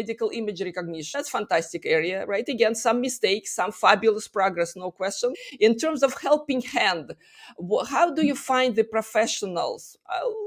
medical image recognition. That's fantastic area, right? Again, some mistakes, some fabulous progress, no question. In terms of helping hand, how do you find the professionals?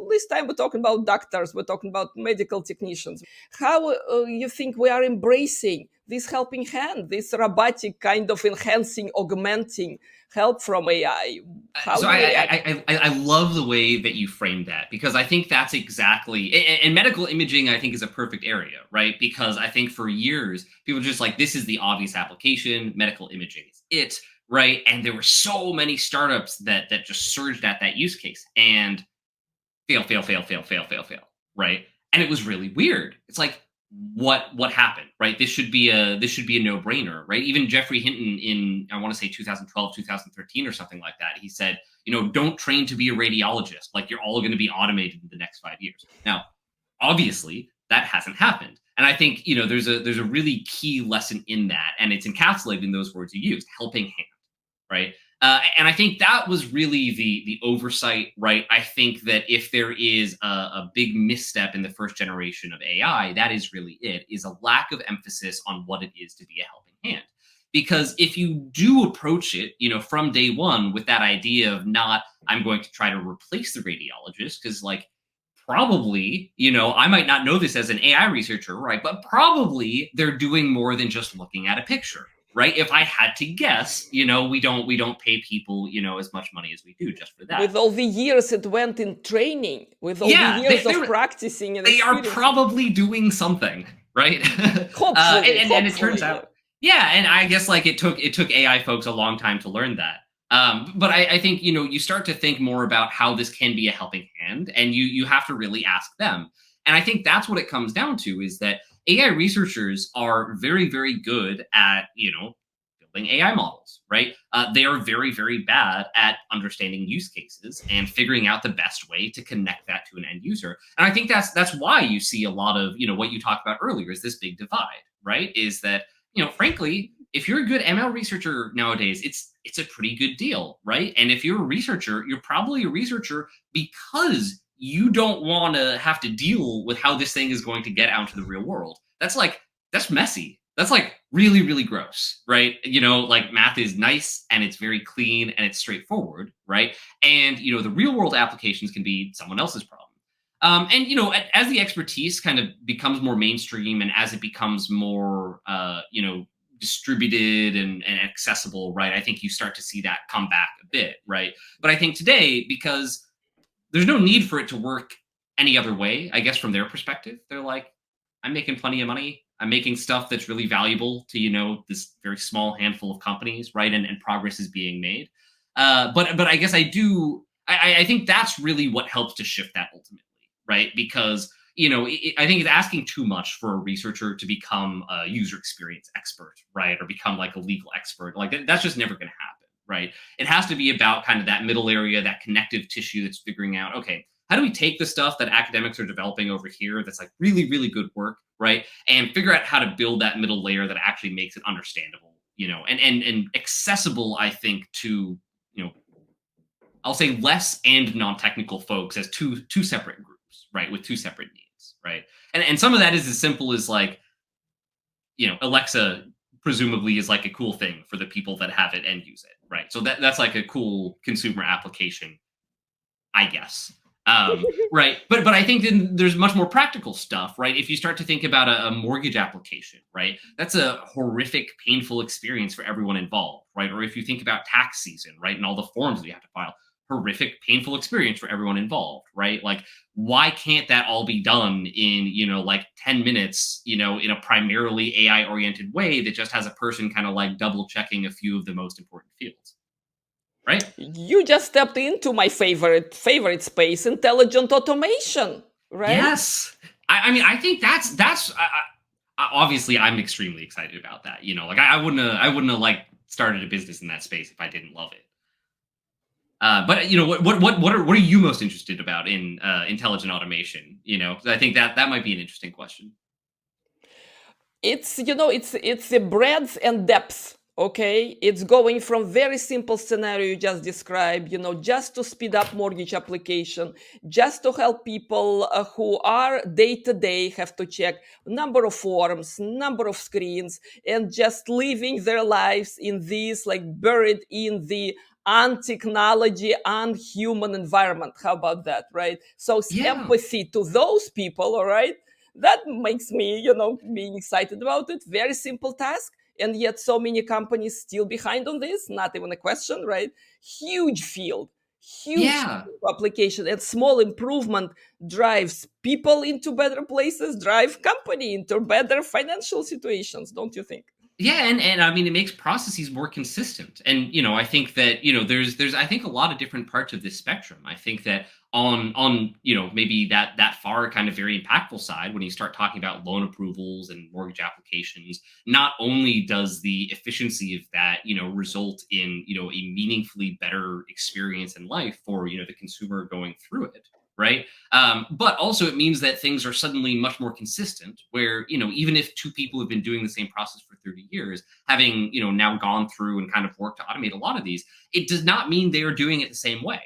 This time we're talking about doctors, we're talking about medical technicians. How you think we are embracing this helping hand, this robotic kind of enhancing, augmenting help from AI? How So do you react? I love the way that you framed that, because I think that's exactly, and medical imaging I think is a perfect area, right? Because I think for years people were just like, this is the obvious application, medical imaging is it, right? And there were so many startups that just surged at that use case, and fail, fail, fail, fail, fail, fail, fail, right? And it was really weird. It's like, what happened, right? This should be a no-brainer, right? Even Jeffrey Hinton in, I want to say 2012, 2013 or something like that, he said, don't train to be a radiologist. Like, you're all going to be automated in the next 5 years. Now, obviously, that hasn't happened. And I think, there's a really key lesson in that, and it's encapsulated in those words you used, helping hand, right? And I think that was really the oversight, right? I think that if there is a big misstep in the first generation of AI, that is really it, is a lack of emphasis on what it is to be a helping hand. Because if you do approach it, from day one with that idea of not, I'm going to try to replace the radiologist, because like, probably, I might not know this as an AI researcher, right? But probably they're doing more than just looking at a picture, right? If I had to guess, we don't pay people, as much money as we do just for that. With all the years it went in training, with all the Yeah, years of practicing and they are experience. probably doing something, right? Hopefully, and it turns hopefully. out, yeah, and I guess like it took AI folks a long time to learn that. But I think you start to think more about how this can be a helping hand, and you have to really ask them. And I think that's what it comes down to, is that AI researchers are very, very good at building AI models, right? They are very, very bad at understanding use cases and figuring out the best way to connect that to an end user. And I think that's why you see a lot of what you talked about earlier, is this big divide, right? Is that frankly, if you're a good ML researcher nowadays, it's a pretty good deal, right? And if you're a researcher, you're probably a researcher because you don't want to have to deal with how this thing is going to get out into the real world. That's messy. That's like really, really gross, right? Like, math is nice and it's very clean and it's straightforward, right? And the real world applications can be someone else's problem. And as the expertise kind of becomes more mainstream, and as it becomes more distributed and accessible, right, I think you start to see that come back a bit, right? But I think today, because there's no need for it to work any other way, I guess from their perspective, they're like, I'm making plenty of money. I'm making stuff that's really valuable to this very small handful of companies, right? And progress is being made. But I guess I think that's really what helps to shift that ultimately, right? Because I think it's asking too much for a researcher to become a user experience expert, right? Or become like a legal expert. Like, that's just never going to happen, right? It has to be about kind of that middle area, that connective tissue that's figuring out, okay, how do we take the stuff that academics are developing over here that's like really, really good work, right? And figure out how to build that middle layer that actually makes it understandable, and accessible, I think, to, I'll say less and non-technical folks as two separate groups, right? With two separate needs, right? And some of that is as simple as like, Alexa presumably is like a cool thing for the people that have it and use it, right? So that's like a cool consumer application, I guess. Right. But I think then there's much more practical stuff, right? If you start to think about a mortgage application, right? That's a horrific, painful experience for everyone involved, right? Or if you think about tax season, right? And all the forms that you have to file, horrific, painful experience for everyone involved, right? Like, why can't that all be done in, like 10 minutes, in a primarily AI oriented way that just has a person kind of like double checking a few of the most important fields? Right? You just stepped into my favorite space, intelligent automation, right? Yes. I mean, I think that's obviously I'm extremely excited about that. Like, I wouldn't have like started a business in that space if I didn't love it. But what are you most interested about in intelligent automation? 'Cause I think that might be an interesting question. It's it's the breadth and depth Okay, it's going from very simple scenario you just described, just to speed up mortgage application, just to help people who are day to day have to check number of forms, number of screens, and just living their lives in this, like, buried in the untechnology, unhuman environment. How about that, right? So Yeah. empathy to those people, all right, that makes me, being excited about it. Very simple task, and yet so many companies still behind on this. Not even a question, right? Huge field, huge Yeah. application, and small improvement drives people into better places, drive company into better financial situations, don't you think? Yeah, and I mean, it makes processes more consistent. And I think that there's I think a lot of different parts of this spectrum. I think that on maybe that far kind of very impactful side, when you start talking about loan approvals and mortgage applications, not only does the efficiency of that result in a meaningfully better experience in life for the consumer going through it, right? But also it means that things are suddenly much more consistent, where, even if two people have been doing the same process for 30 years, having, now gone through and kind of worked to automate a lot of these, it does not mean they are doing it the same way,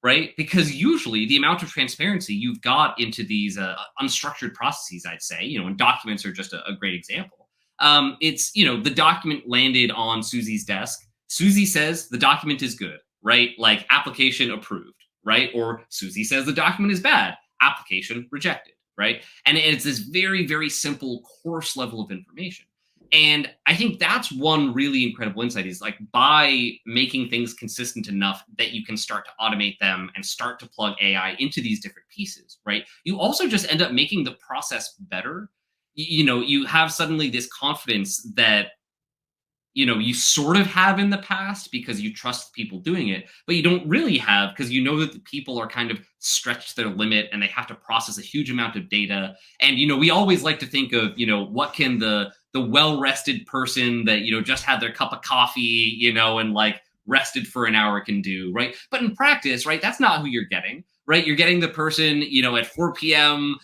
right? Because usually the amount of transparency you've got into these unstructured processes, I'd say, and documents are just a great example. It's, the document landed on Susie's desk. Susie says the document is good, right? Like, application approved, right? Or Susie says the document is bad, application rejected, right? And it's this very, very simple coarse level of information. And I think that's one really incredible insight, is like, by making things consistent enough that you can start to automate them and start to plug AI into these different pieces, right? You also just end up making the process better. You have suddenly this confidence that you sort of have in the past because you trust people doing it, but you don't really have, because you know that the people are kind of stretched to their limit and they have to process a huge amount of data. And we always like to think of what can the well-rested person that just had their cup of coffee and like rested for an hour can do, right? But in practice, right, that's not who you're getting. Right, you're getting the person, at 4 p.m.,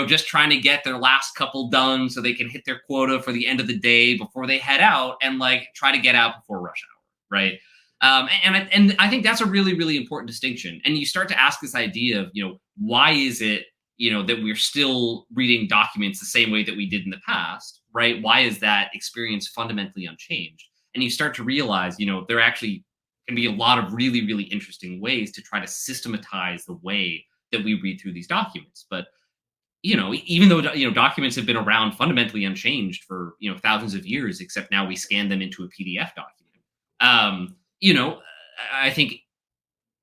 just trying to get their last couple done so they can hit their quota for the end of the day before they head out and like try to get out before rush hour, right? And I think that's a really, really important distinction. And you start to ask this idea of, why is it, that we're still reading documents the same way that we did in the past, right? Why is that experience fundamentally unchanged? And you start to realize, there actually can be a lot of really, really interesting ways to try to systematize the way that we read through these documents. But even though documents have been around fundamentally unchanged for thousands of years, except now we scan them into a PDF document. I think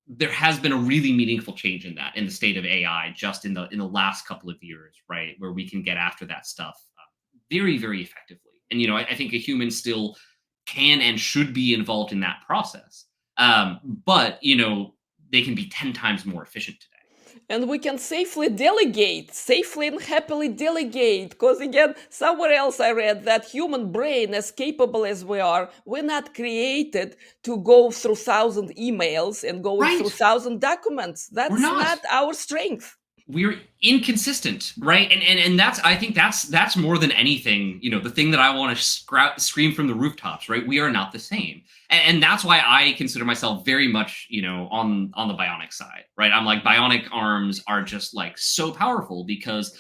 there has been a really meaningful change in that, in the state of AI, just in the last couple of years, right, where we can get after that stuff very, very effectively. And I think a human still can and should be involved in that process. But they can be 10 times more efficient today. And we can safely and happily delegate, because again, somewhere else I read that human brain, as capable as we are, we're not created to go through 1,000 emails and going through Right. 1,000 documents. We're That's not. not our strength. We're inconsistent, right? And that's, I think that's more than anything, the thing that I want to scream from the rooftops, right? We are not the same. And that's why I consider myself very much, on the bionic side, right? I'm like, bionic arms are just like so powerful, because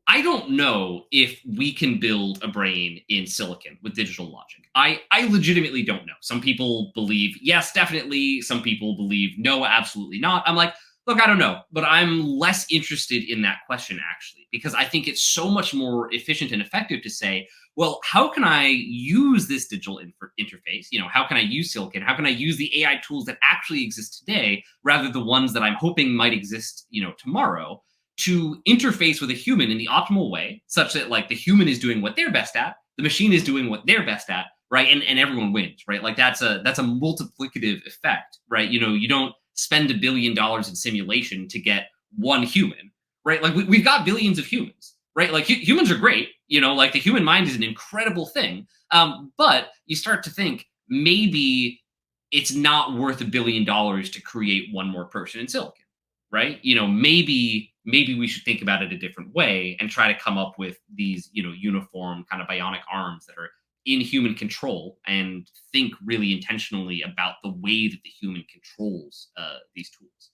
I don't know if we can build a brain in silicon with digital logic. I legitimately don't know. Some people believe yes, definitely. Some people believe no, absolutely not. I'm like, look, I don't know, but I'm less interested in that question, actually, because I think it's so much more efficient and effective to say, well, how can I use this digital interface? How can I use silicon? How can I use the AI tools that actually exist today, rather than the ones that I'm hoping might exist, tomorrow, to interface with a human in the optimal way, such that like the human is doing what they're best at, the machine is doing what they're best at, right? And everyone wins, right? Like that's a multiplicative effect, right? You don't spend $1 billion in simulation to get one human, right? Like we've got billions of humans, right? Like humans are great, like the human mind is an incredible thing. But you start to think, maybe it's not worth $1 billion to create one more person in silicon, right? Maybe we should think about it a different way and try to come up with these, uniform kind of bionic arms that are in human control and think really intentionally about the way that the human controls these tools.